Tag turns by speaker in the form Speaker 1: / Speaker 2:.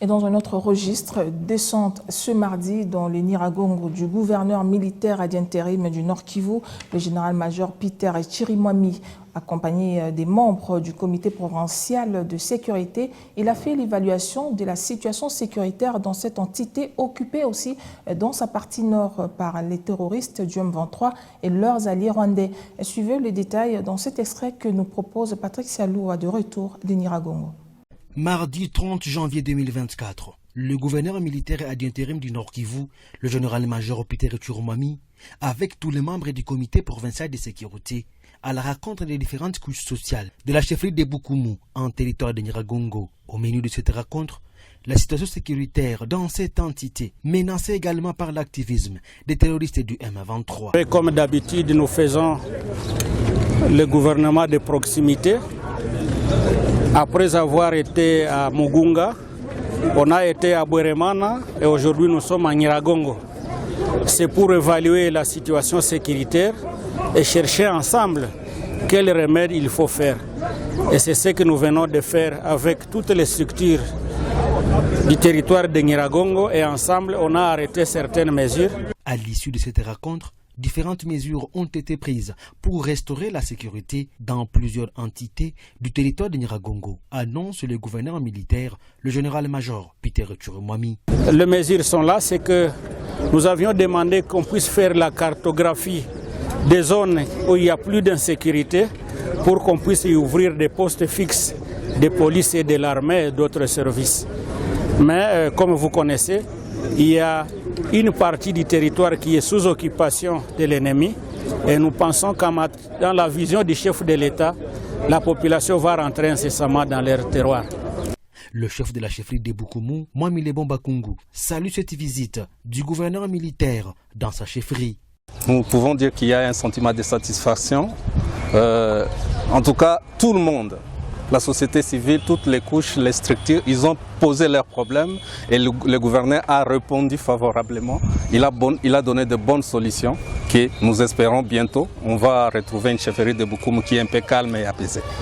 Speaker 1: Et dans un autre registre, descente ce mardi dans les Nyiragongo du gouverneur militaire ad intérim du Nord Kivu, le général-major Peter Chirimwami, accompagné des membres du comité provincial de sécurité. Il a fait l'évaluation de la situation sécuritaire dans cette entité occupée aussi dans sa partie nord par les terroristes du M23 et leurs alliés rwandais. Suivez les détails dans cet extrait que nous propose Patrick Sialoua de retour des Nyiragongo.
Speaker 2: Mardi 30 janvier 2024, le gouverneur militaire ad intérim du Nord Kivu, le général-major Peter Chirimwami, avec tous les membres du comité provincial de sécurité, à la rencontre des différentes couches sociales de la chefferie de Bukumu en territoire de Nyiragongo. Au menu de cette rencontre, la situation sécuritaire dans cette entité, menacée également par l'activisme des terroristes du M23.
Speaker 3: Et comme d'habitude, nous faisons le gouvernement de proximité. Après avoir été à Mugunga, on a été à Bweremana et aujourd'hui nous sommes à Nyiragongo. C'est pour évaluer la situation sécuritaire et chercher ensemble quel remède il faut faire. Et c'est ce que nous venons de faire avec toutes les structures du territoire de Nyiragongo et ensemble on a arrêté certaines mesures.
Speaker 2: À l'issue de cette rencontre, différentes mesures ont été prises pour restaurer la sécurité dans plusieurs entités du territoire de Nyiragongo, annonce le gouverneur militaire, le général-major Peter Chirimwami.
Speaker 3: Les mesures sont là, c'est que nous avions demandé qu'on puisse faire la cartographie des zones où il n'y a plus d'insécurité pour qu'on puisse y ouvrir des postes fixes de police et de l'armée et d'autres services. Mais comme vous connaissez, il y a une partie du territoire qui est sous occupation de l'ennemi et nous pensons que dans la vision du chef de l'État, la population va rentrer incessamment dans leur terroir.
Speaker 2: Le chef de la chefferie de Bukumu, Mwamilebo Bakungu, salue cette visite du gouverneur militaire dans sa chefferie.
Speaker 4: Nous pouvons dire qu'il y a un sentiment de satisfaction. En tout cas, tout le monde, la société civile, toutes les couches, les structures, ils ont posé leurs problèmes et le gouverneur a répondu favorablement. Il a donné de bonnes solutions que nous espérons bientôt. On va retrouver une chefferie de Bukumu qui est un peu calme et apaisée.